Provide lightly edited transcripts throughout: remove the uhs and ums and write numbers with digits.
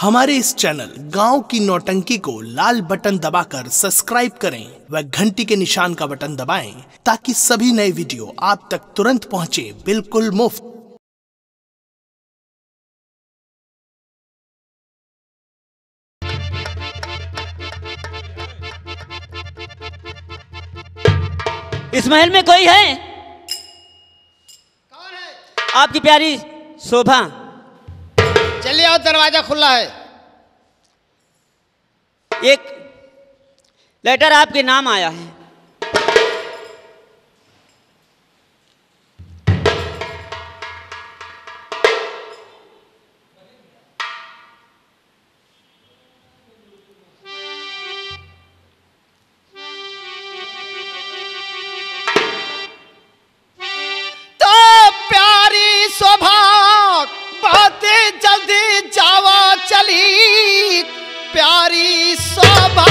हमारे इस चैनल गांव की नौटंकी को लाल बटन दबाकर सब्सक्राइब करें व घंटी के निशान का बटन दबाएं ताकि सभी नए वीडियो आप तक तुरंत पहुंचे बिल्कुल मुफ्त। इस महल में कोई है? कौन है? आपकी प्यारी शोभा। चलिए आओ, दरवाजा खुला है। एक लेटर आपके नाम आया है। जल्दी जावा चली प्यारी शोभा,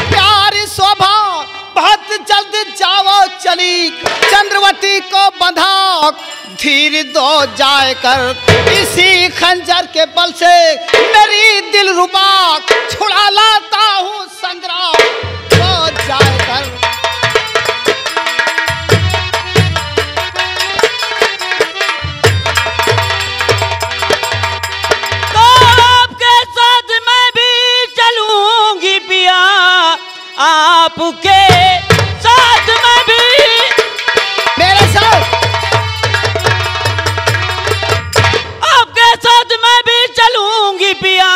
प्यारी शोभा बहुत जल्दी जावा चली। चंद्रवती को बंधा धीर दो जाए कर, इसी खंजर के बल से मेरी दिल रुबा छुड़ा लाता हूँ संग्राम दो जाए कर। तो आपके साथ मैं भी चलूंगी पिया, आपके साथ मैं भी। मेरे साथ मैं भी चलूंगी पिया,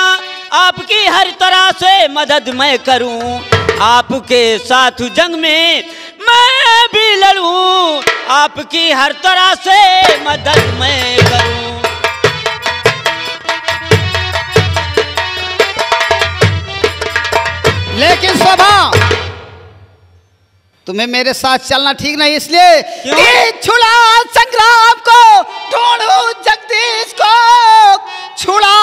आपकी हर तरह से मदद मैं करूं। आपके साथ जंग में मैं भी लड़ूं, आपकी हर तरह से मदद मैं करूं। लेकिन शोभा, तुम्हें मेरे साथ चलना ठीक नहीं, इसलिए छुड़ा संग्राम को ढूंढू जगदीश को, छुड़ा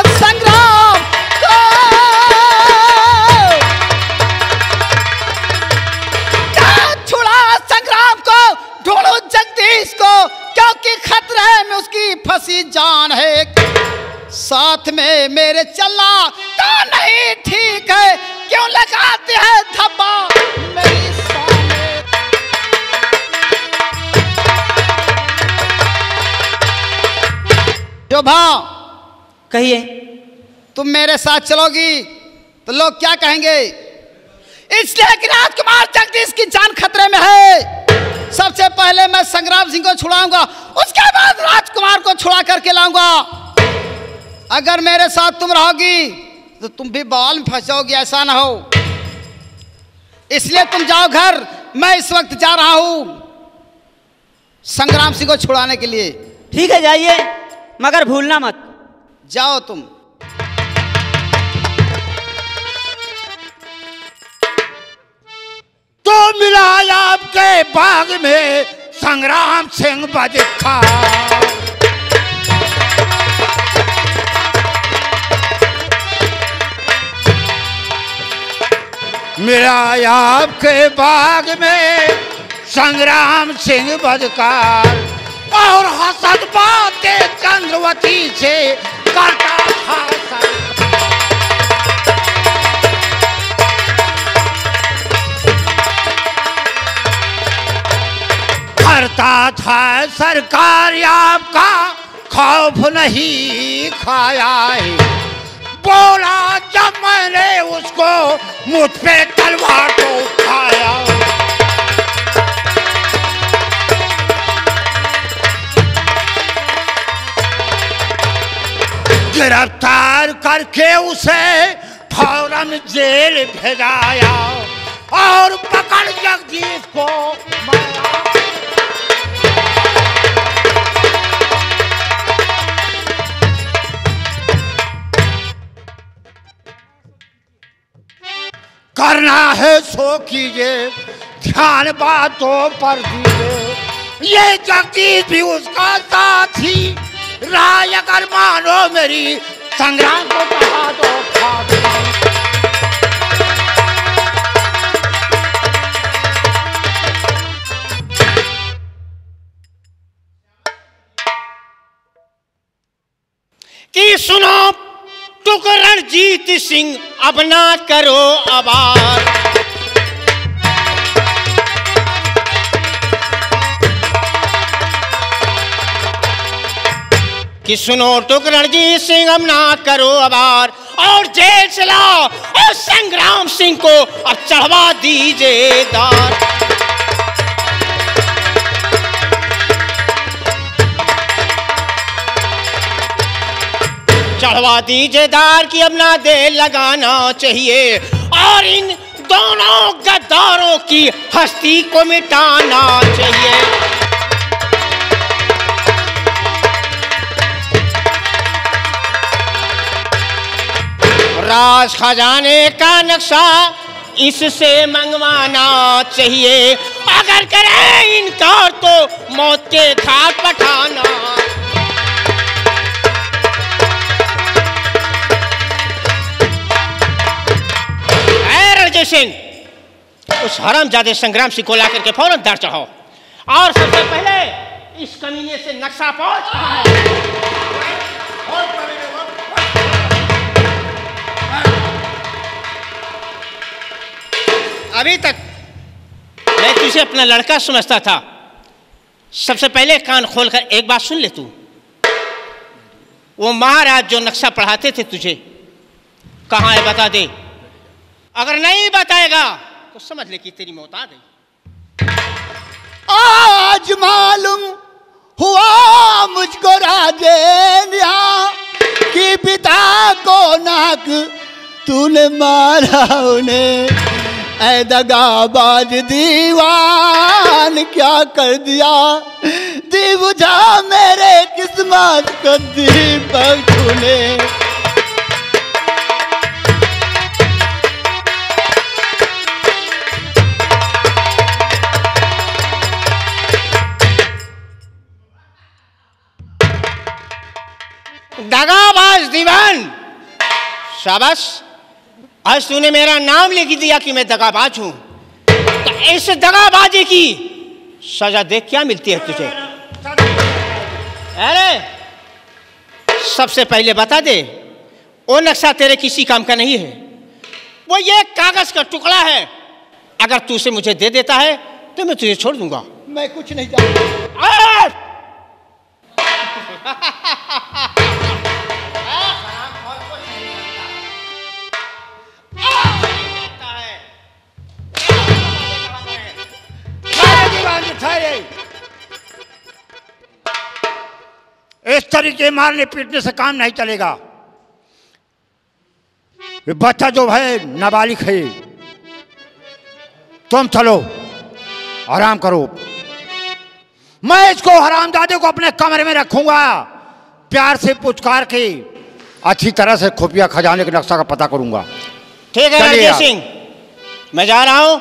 संग्राम को, छुड़ा संग्राम को ढूंढू जगदीश को, क्योंकि खतरे में उसकी फंसी जान है। साथ में मेरे चलना तो नहीं ठीक है, क्यों लगाते हैं धब्बा मेरी सामने। शोभा, कहिए। तुम मेरे साथ चलोगी तो लोग क्या कहेंगे? इसलिए कि राजकुमार जगदीश की जान खतरे में है। सबसे पहले मैं संग्राम सिंह को छुड़ाऊंगा, उसके बाद राजकुमार को छुड़ा करके लाऊंगा। अगर मेरे साथ तुम रहोगी तो तुम भी बवाल में फंसोगी, ऐसा ना हो। इसलिए तुम जाओ घर, मैं इस वक्त जा रहा हूं संग्राम सिंह को छुड़ाने के लिए। ठीक है, जाइए, मगर भूलना मत। जाओ तुम। तो मिला आपके बाग में संग्राम सिंह बदखा, मिला आपके बाग में संग्राम सिंह बदकार, और हसद बातें चंद्रवती से करता था। करता था सरकार आपका खौफ नहीं खाया है, बोला जब मैंने उसको मुझ पे तलवार तो उठाया। गिरफ्तार करके उसे फौरन जेल भेजाया, और पकड़ जगदीश को मारा। करना है सो कीजिए, ध्यान बातों पर दीजिए। ये जगदीश भी उसका साथी राय, अगर मानो मेरी संग्राम को कहा दो खा दो। सुनो तुक रणजीत सिंह अब ना करो आबार। कि सुनो तुक रणजीत सिंह अब ना करो आबार और जेल से लाओ और संग्राम सिंह को अब चढ़वा दीजिए दार। चढ़वा दीजिए दार की अब ना देर लगाना चाहिए और इन दोनों गद्दारों की हस्ती को मिटाना चाहिए। राज खजाने का नक्शा इससे मंगवाना चाहिए, अगर करे इनकार तो मौत के घाट पठाना। रणजीत सिंह उस हरामजादे संग्राम सिंह को लाकर के फौरन दर चढ़ाओ और सबसे पहले इस कमीने से नक्शा पहुंच रहा है। अभी तक मैं तुझे अपना लड़का समझता था, सबसे पहले कान खोलकर एक बात सुन ले तू। वो महाराज जो नक्शा पढ़ाते थे तुझे कहाँ है बता दे, अगर नहीं बताएगा तो समझ ले कि तेरी मौत आ गई। आज मालूम हुआ मुझको राजेंद्र कि पिता को नाक तूने मारा उन्हें, ऐ दगाबाज दीवान क्या कर दिया, दी बुझा मेरे किस्मत को दीपक तूने। दगाबाज दीवान, शाबाश, आज तूने मेरा नाम लिख दिया कि मैं दगाबाज हूं, तो इस दगाबाजी की सजा देख क्या मिलती है तुझे? अरे सबसे पहले बता दे, वो नक्शा तेरे किसी काम का नहीं है, वो ये कागज का टुकड़ा है। अगर तू उसे मुझे दे देता है तो मैं तुझे छोड़ दूंगा। मैं कुछ नहीं जानता। इस तरीके मारने पीटने से काम नहीं चलेगा। ये बच्चा जो है नाबालिग है, तुम चलो आराम करो, मैं इसको हरामजादे को अपने कमरे में रखूंगा, प्यार से पुचकार के अच्छी तरह से खुफिया खजाने के नक्शा का पता करूंगा। ठीक है रणजीत सिंह, मैं जा रहा हूं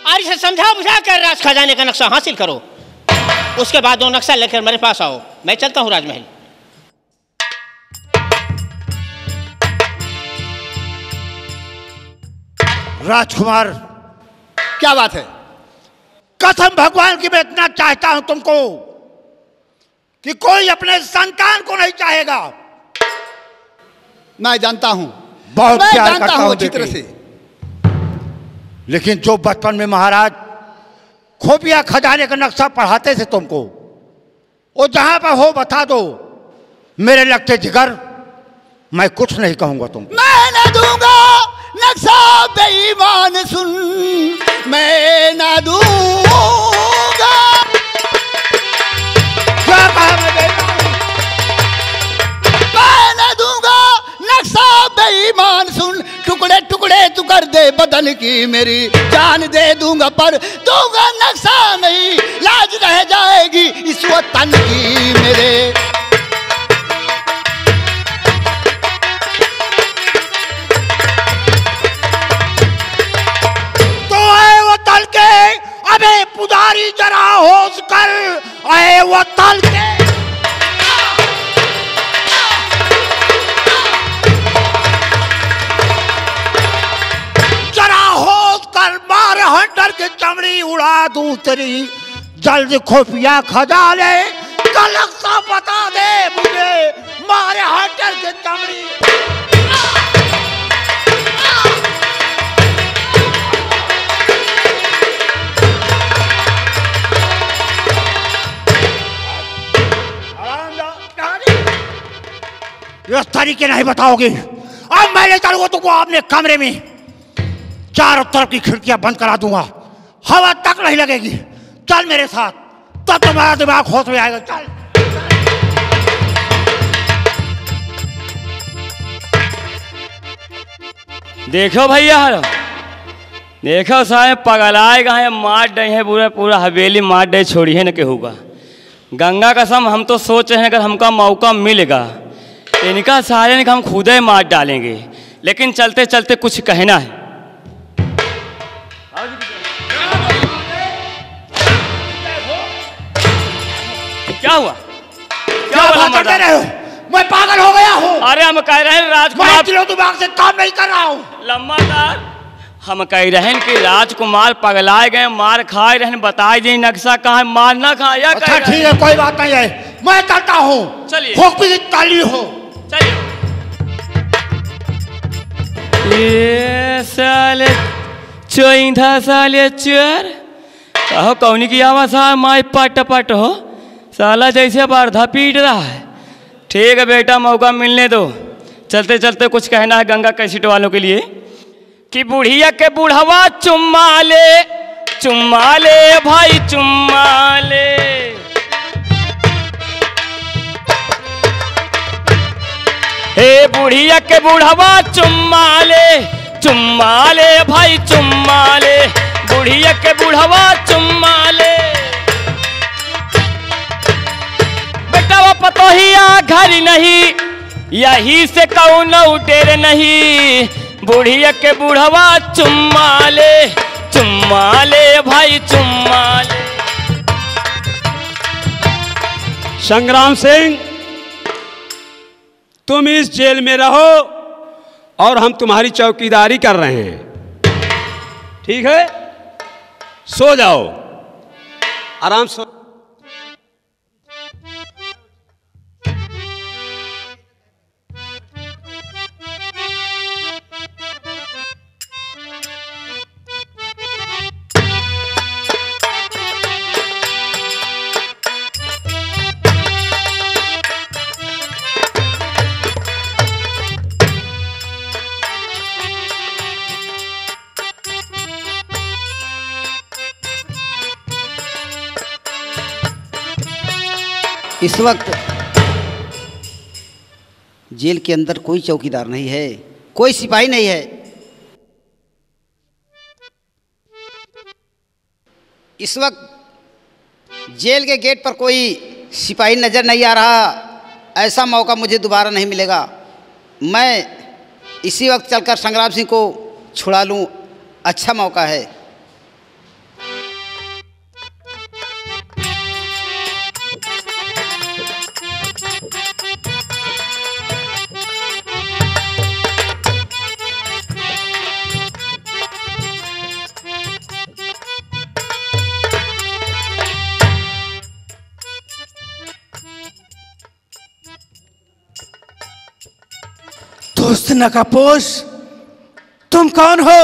और इसे समझा बुझा कर राज खजाने का नक्शा हासिल करो, उसके बाद वो नक्शा लेकर मेरे पास आओ। मैं चलता हूं राजमहल। राजकुमार, क्या बात है? कसम भगवान की मैं इतना चाहता हूं तुमको कि कोई अपने संतान को नहीं चाहेगा। मैं जानता हूं, बहुत मैं प्यार जानता करता हूं हूं अच्छी तरह से। लेकिन जो बचपन में महाराज खुफिया खजाने का नक्शा पढ़ाते थे तुमको, वो जहां पर हो बता दो, मेरे लगते जिगर मैं कुछ नहीं कहूंगा तुमको। मैं न दूंगा नक्शा बेईमान सुन, मैं न दूंगा। क्या कहा मैं न दूंगा नक्शा बेईमान सुन, टुकड़े टुकड़े तू कर दे बदन की मेरी जान दे दूंगा, पर दूंगा नक्शा नहीं, लाज रह जाएगी इस वतन की मेरे। तो आए वतन के अबे पुजारी जरा होश कर, आए वतन के मार हंटर के चमड़ी उड़ा दूं तेरी, जल्द खुफिया खजाने का नक्शा बता दे मुझे, मारे हटर के तमरी। इस तरीके नहीं बताओगे। अब मैं ले चलूंगा तुमको अपने कमरे में, चारों तरफ की खिड़कियां बंद करा दूंगा, हवा तक नहीं लगेगी। चल मेरे साथ, तब तुम्हारा दिमाग होश में आएगा। चल। देखो भैया, देखो साहब पगलाएगा है, मार डे है पूरा पूरा हवेली मार डे, छोड़िए न केहू का। गंगा कसम हम तो सोच रहे हैं अगर हमका मौका मिलेगा इनका सारे हम खुद ही मार डालेंगे, लेकिन चलते चलते कुछ कहना है। क्या हुआ? क्या बात कर रहे हो? मैं पागल हो गया हूँ। अरे हम कह रहे हैं राजकुमार, दिमाग से काम नहीं कर रहा हूँ। लम्बादार, हम कह रहे हैं कि राजकुमार पगलाए गए, मार खाए रहे, बताए दी नक्शा कहाँ, मार ना खाया। अच्छा ठीक है, कोई बात नहीं है, मैं चलता हूँ। चलिए। ताली हो। चलिए। ये साले चोइंधा साले चोर कहो कौनी की आवाज है, माई पट पट हो साला जैसे बारधा पीट रहा है। ठीक है बेटा, मौका मिलने दो। चलते चलते कुछ कहना है गंगा कैसेट वालों के लिए कि बुढ़िया के बुढ़वा चुम्मा ले भाई चुम्मा ले। हे बुढ़िया के बुढ़वा चुम्मा ले भाई चुम्मा ले, बुढ़िया के बुढ़वा चुम्मा ले। बेटा वो पतोहिया घर नहीं, यही से कौन उटेर नहीं, बुढ़िया के बुढ़वा चुम्मा ले भाई चुम्मा ले। संग्राम सिंह, तुम इस जेल में रहो और हम तुम्हारी चौकीदारी कर रहे हैं, ठीक है? सो जाओ, आराम से। इस वक्त जेल के अंदर कोई चौकीदार नहीं है, कोई सिपाही नहीं है। इस वक्त जेल के गेट पर कोई सिपाही नज़र नहीं आ रहा। ऐसा मौका मुझे दोबारा नहीं मिलेगा। मैं इसी वक्त चलकर संग्राम सिंह को छुड़ा लूँ, अच्छा मौका है। दोस्त नकापोश, तुम कौन हो?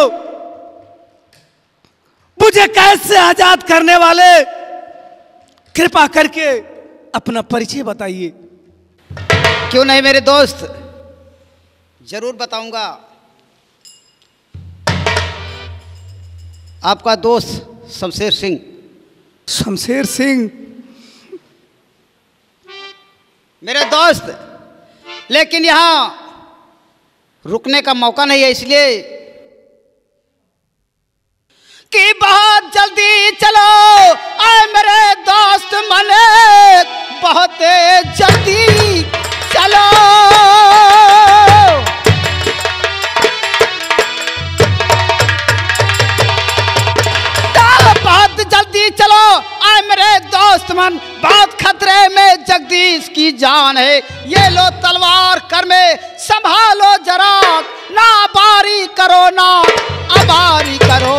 मुझे कैद से आजाद करने वाले, कृपा करके अपना परिचय बताइए। क्यों नहीं मेरे दोस्त, जरूर बताऊंगा। आपका दोस्त शमशेर सिंह। शमशेर सिंह मेरे दोस्त, लेकिन यहाँ रुकने का मौका नहीं है, इसलिए कि बहुत जल्दी चलो आए मेरे दोस्त मने, बहुत जल्दी चलो। बहुत जल्दी चलो आए मेरे दोस्त मन, बहुत खतरे में जगदीश की जान है। ये लो तलवार कर में संभालो जरा, ना बारी करो ना अबारी करो।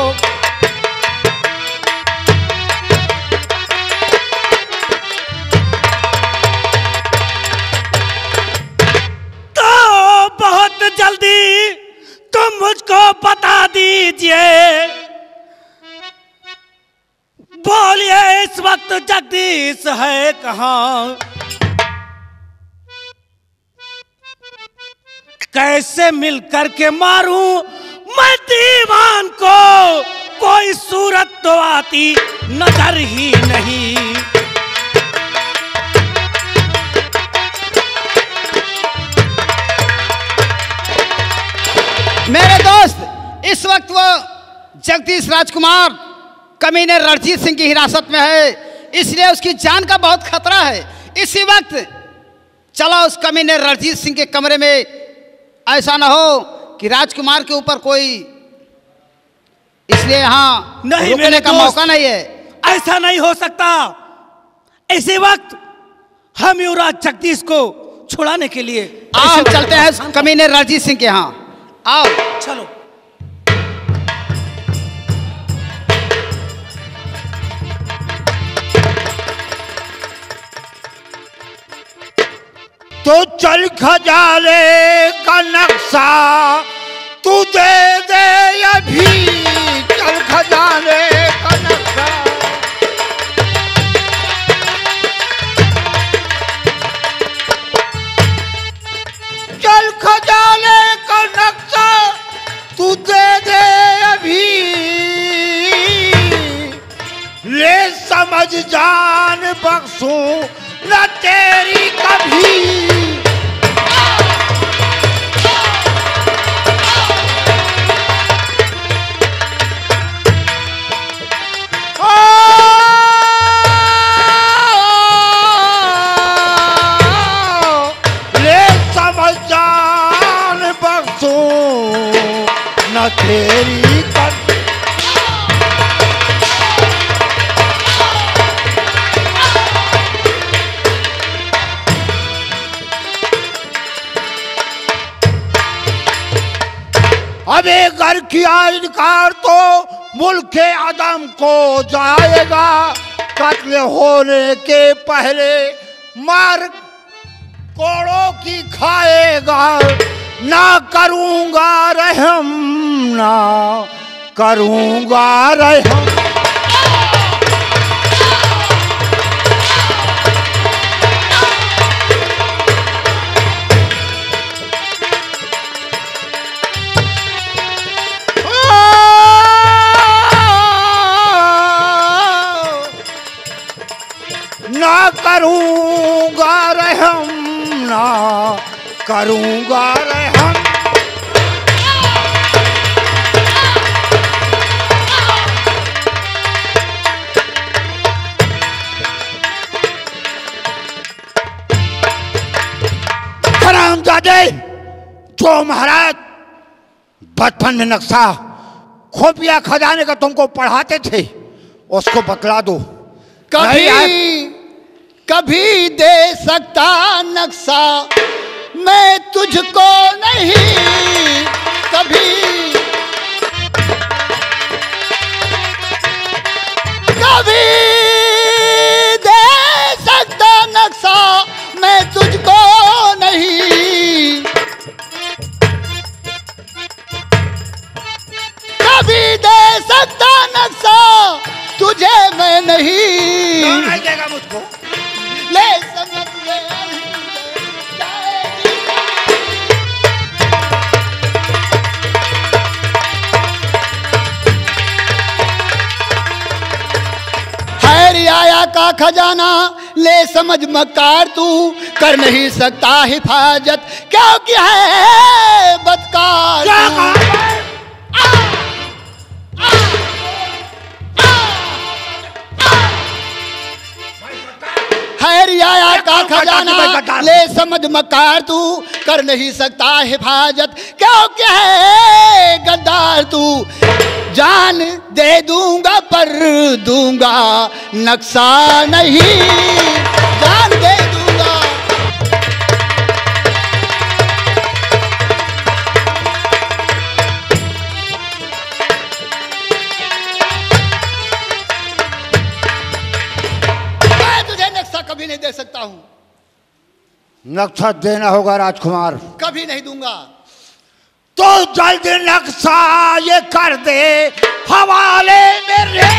इस वक्त जगदीश है कहाँ? कैसे मिल करके मारूं मैं दीवान को, कोई सूरत तो आती नजर ही नहीं। मेरे दोस्त, इस वक्त वो जगदीश राजकुमार कमीने रणजीत सिंह की हिरासत में है, इसलिए उसकी जान का बहुत खतरा है। इसी वक्त चला उस कमीने रणजीत सिंह के कमरे में, ऐसा ना हो कि राजकुमार के ऊपर कोई, इसलिए यहाँ नहीं, रुकने का मौका नहीं है। ऐसा नहीं हो सकता। इसी वक्त हम युवराज जगदीश को छुड़ाने के लिए आओ हम चलते हैं कमीने रणजीत सिंह के यहाँ। आओ चलो। तो चल खजाले का नक्शा तू दे दे अभी, चल खजाले का नक्शा। चल खजाले का नक्शा तू दे दे अभी, ले समझ जान बख्शूं न तेरी कभी। ले समझ जान बख्शूं न तेरी कभी। अबे घर किया इनकार तो मुल्क आदम को जाएगा, कत्ल होने के पहले मार कोड़ों की खाएगा। ना करूंगा रहम, ना करूंगा रहम। ना करूंगा रहम, ना करूंगा रहम। हरामजादे, जो महाराज बचपन में नक्शा खुफिया खजाने का तुमको पढ़ाते थे उसको बतला दो। कभी कभी दे सकता नक्शा मैं तुझको नहीं, कभी कभी दे सकता नक्शा मैं तुझको नहीं, कभी दे सकता नक्शा तुझे मैं नहीं। देगा मुझको ले समझ ले हैर आया का खजाना ले समझ मकार तू कर नहीं सकता हिफाजत क्योंकि है बदकार। आया का खजाना ले समझ मकार तू कर नहीं सकता हिफाजत क्योंकि है गद्दार तू। जान दे दूंगा पर दूंगा नक्शा नहीं, जान दे दूंगा। कभी नहीं दे सकता हूं। नक्शा देना होगा राजकुमार। कभी नहीं दूंगा। तो जल्द नक्शा ये कर दे हवाले मेरे।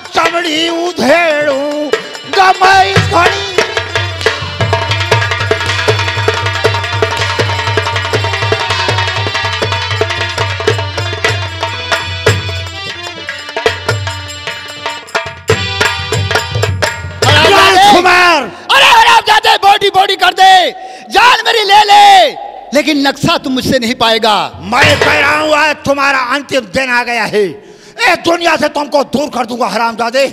चमड़ी उधेड़ू गमई घड़ी। अरे हरामजादे बॉडी बॉडी कर दे, जान मेरी ले ले, लेकिन नक्शा तुम मुझसे नहीं पाएगा। मैं कह रहा हूं आज तुम्हारा अंतिम दिन आ गया है। ए दुनिया से तुमको दूर कर दूंगा हरामजादे।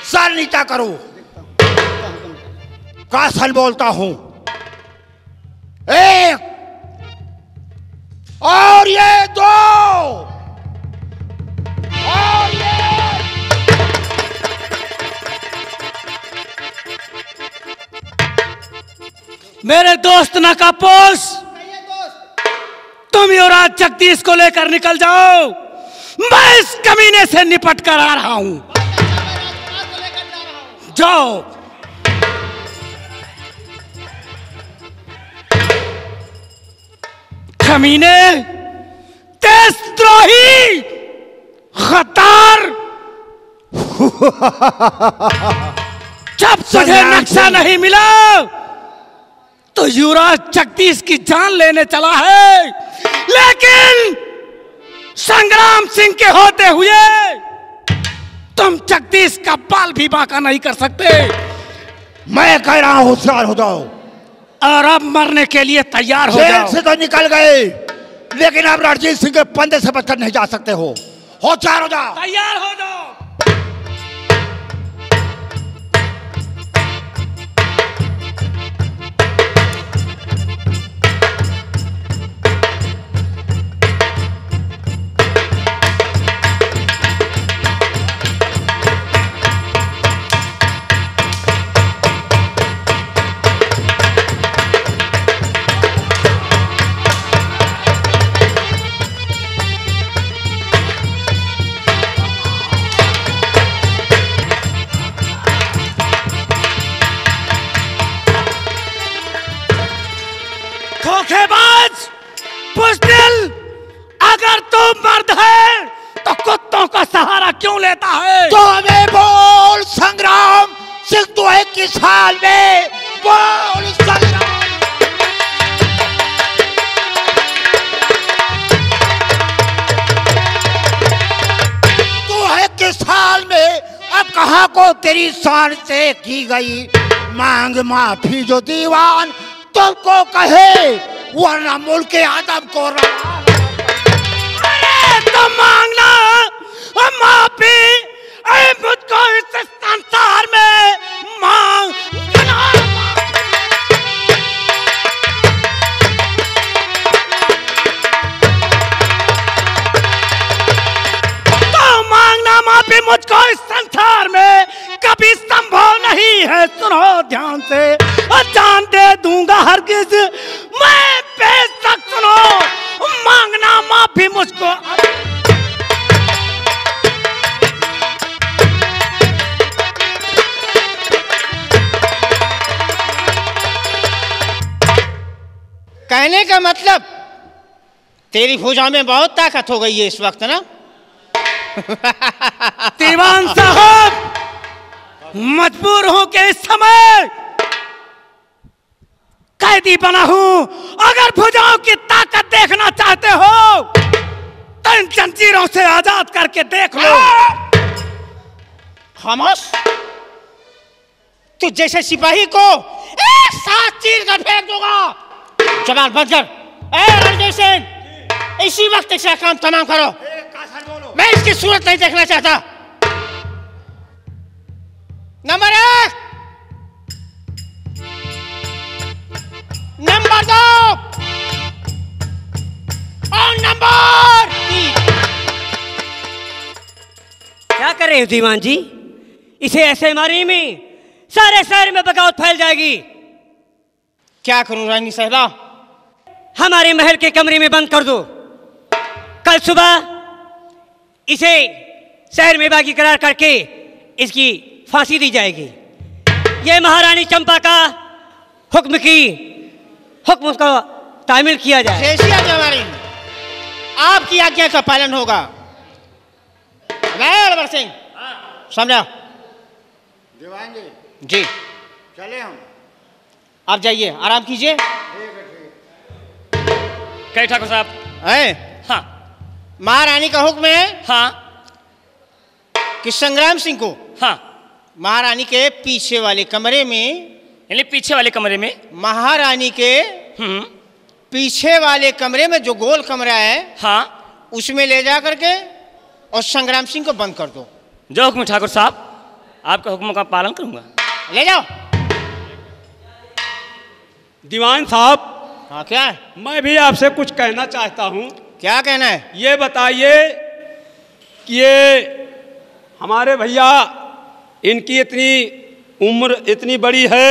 सर नीचा करो। कासल बोलता हूं। एक और ये दो और ये मेरे दोस्त नकापोश, तुम युवराज जगदीश को लेकर निकल जाओ, मैं इस कमीने से निपट कर आ रहा हूं। जाओ। कमीने, देशद्रोही, गद्दार, जब तुझे नक्शा नहीं मिला तो युवराज जगदीश की जान लेने चला है, लेकिन संग्राम सिंह के होते हुए तुम जगदीश का बाल भी बांका नहीं कर सकते। मैं कह रहा हूं होशियार हो जाओ और अब मरने के लिए तैयार हो जाओ। से तो निकल गए, लेकिन अब रणजीत सिंह के पंधे से बचकर नहीं जा सकते हो। होशियार हो जाओ। तैयार हो जाओ। धोखेबाज, बुज़दिल, अगर तू मर्द है तो कुत्तों का सहारा क्यों लेता है? तो हमें बोल संग्राम सिंह, तू है किस हाल में? बोल संग्राम। तू है किस हाल में? अब कहाँ को तेरी शान से की गई मांग माफी जो दीवान तुमको कहे, वरना मुल्क के आदम को अरे तो मांगना माफी, अरे मुझको इस संसार में मांगना। तो मांगना माफी मुझको इस संसार में कभी संभव नहीं है। सुनो ध्यान से, जान दे दूंगा हरगिज मैं बेशक। सुनो, मांगना माफी मुझको। कहने का मतलब तेरी भुजा में बहुत ताकत हो गई है इस वक्त ना। दीवान साहब, मजबूर हूं कि इस समय कैदी बना हूं। अगर भुजाओं की ताकत देखना चाहते हो तो इन जंजीरों से आजाद करके देख लो। खामोश, तू जैसे सिपाही को एक साथ चीर कर फेंक दूंगा। जवान बंद कर। ए रणजीत सिंह, इसी वक्त इसका काम तमाम करो। मैं इसकी सूरत नहीं देखना चाहता। नंबर 1, नंबर 2 और नंबर 3। क्या कर रहे हो दीवान जी? इसे ऐसे मारी में सारे शहर में बगावत फैल जाएगी। क्या करूं रानी साहिबा? हमारे महल के कमरे में बंद कर दो। कल सुबह इसे शहर में बागी करार करके इसकी फांसी दी जाएगी। ये महारानी चंपा का हुक्म को तामील किया जाए। जैसी आज्ञा हमारी, आपकी आज्ञा का पालन होगा। अकबर सिंह, समझा? दीवान जी जी चले हम। आप जाइए, आराम कीजिए। कहे ठाकुर साहब? है हाँ महारानी का हुक्म है हाँ कि संग्राम सिंह को हाँ। महारानी के पीछे वाले कमरे में, यानी पीछे वाले कमरे में? महारानी के पीछे वाले कमरे में जो गोल कमरा है हाँ, उसमें ले जा करके और संग्राम सिंह को बंद कर दो। जो हुक्म ठाकुर साहब, आपके हुक्म का पालन करूंगा। ले जाओ। दीवान साहब, हाँ क्या है? मैं भी आपसे कुछ कहना चाहता हूँ। क्या कहना है? ये बताइए कि ये हमारे भैया, इनकी इतनी उम्र इतनी बड़ी है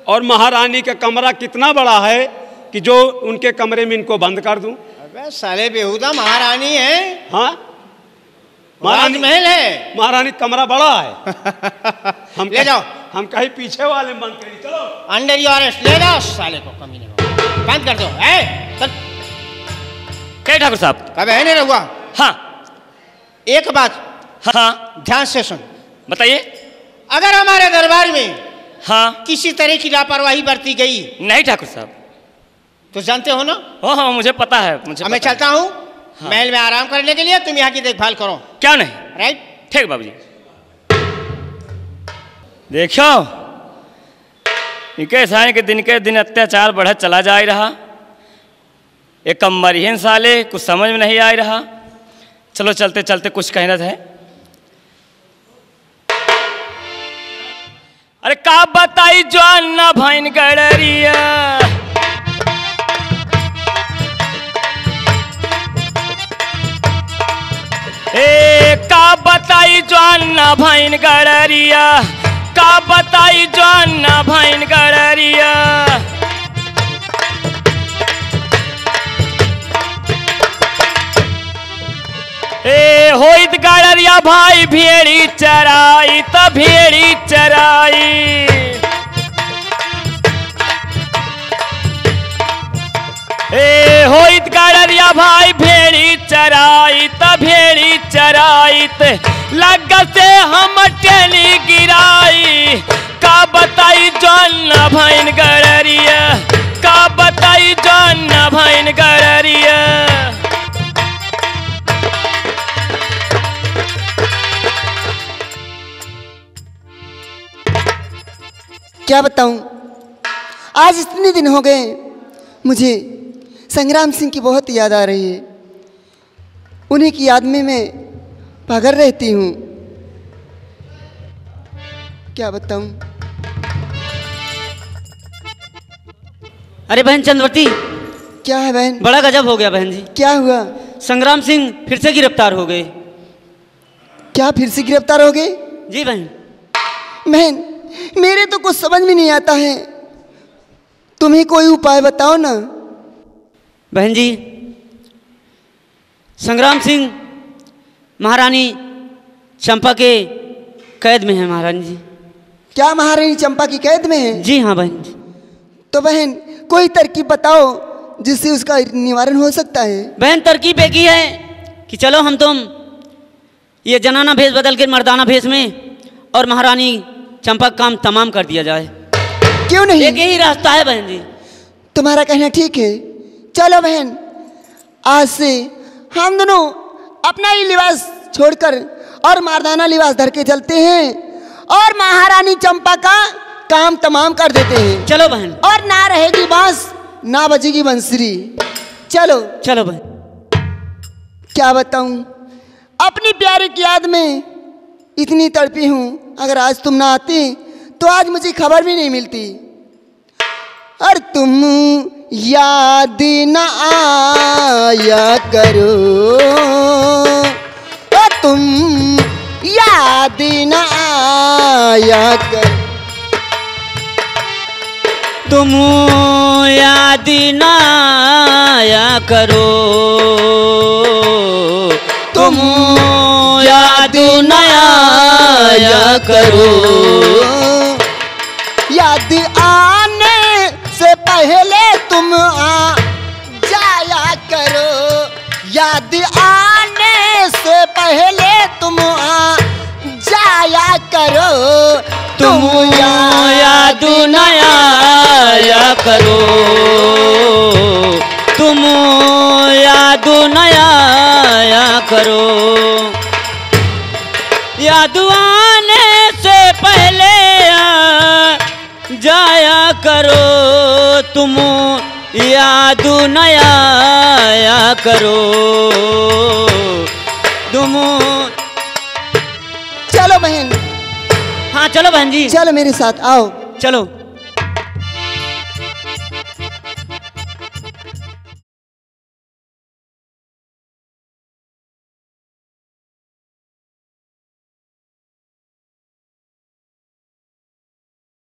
और महारानी का कमरा कितना बड़ा है कि जो उनके कमरे में इनको बंद कर दूं? अबे साले बेहुदा, महारानी है। हाँ, राजमहल है। महारानी कमरा बड़ा है। हम ले जाओ। हम कहीं पीछे वाले में बंद करिए। चलो अंडर योर अरेस्ट। ले जाओ साले को, कमीने को बंद कर दो। चल। क्या ठाकुर साहब? कब है नहीं रहुआ? हाँ एक बात हाँ ध्यान से सुन। बताइए। अगर हमारे दरबार में हाँ किसी तरह की लापरवाही बरती गई, नहीं ठाकुर साहब, तो जानते हो ना? हाँ हाँ मुझे पता है, मुझे मैं पता चलता हूँ महल में आराम करने के लिए, तुम यहाँ की देखभाल करो। है। क्या नहीं? राइट? ठीक बाबूजी। देखो इनके सारे के दिन अत्याचार बढ़त चला जा रहा। एक कम मरिहन साले, कुछ समझ में नहीं आ रहा। चलो चलते चलते कुछ कहना है। अरे का बताई जो अन्ना भैन गड़रिया, ए का बताई जो अन्ना भैन गड़रिया, का बताई जो अन्ना भैन गड़रिया। ए होइत गड़रिया भाई भेड़ी चराई त भेड़ी चराई। ए होइत गड़रिया भाई भेड़ी चराई त भेड़ी चराई त लग से हम टेली गिराई। का बताई जौन न भैन गड़रिया, का बताई जौन न भैन गड़रिया। क्या बताऊं, आज इतने दिन हो गए मुझे संग्राम सिंह की बहुत याद आ रही है। उन्हीं की याद में मैं पागल रहती हूँ। क्या बताऊं। अरे बहन चंद्रवती, क्या है बहन? बड़ा गजब हो गया बहन जी। क्या हुआ? संग्राम सिंह फिर से गिरफ्तार हो गए। क्या फिर से गिरफ्तार हो गए? जी बहन। बहन मेरे तो कुछ समझ में नहीं आता है, तुम्हें कोई उपाय बताओ ना। बहन जी, संग्राम सिंह महारानी चंपा के कैद में है महारानी जी। क्या महारानी चंपा की कैद में है? जी हाँ बहन जी। तो बहन कोई तरकीब बताओ जिससे उसका निवारण हो सकता है। बहन तरकीब एक ही है कि चलो हम तुम ये जनाना भेष बदल के मर्दाना भेष में और महारानी चंपा का काम तमाम कर दिया जाए। क्यों नहीं? एक यही रास्ता है बहन जी। तुम्हारा कहना ठीक है। चलो बहन, आज से हम दोनों अपना ही लिबास छोड़कर और मर्दाना लिबास धर के चलते हैं और महारानी चंपा का काम तमाम कर देते हैं। चलो बहन। और ना रहेगी बांस ना बजेगी बंसुरी। चलो चलो बहन। क्या बताऊं, अपनी प्यारे की याद में इतनी तड़पी हूँ। अगर आज तुम ना आती तो आज मुझे खबर भी नहीं मिलती। और तुम याद न आया करो, और तुम याद न आया करो, तुम याद न आया करो, तुम याद न आया करो। याद आने से पहले तुम आ जाया करो, याद आने से पहले तुम आ जाया करो तुम याद नया करो, तुम याद नया करो। याद आने से पहले जाया करो, तुम याद नया करो, तुम। चलो बहन, हाँ चलो बहन जी, चलो मेरे साथ आओ। चलो।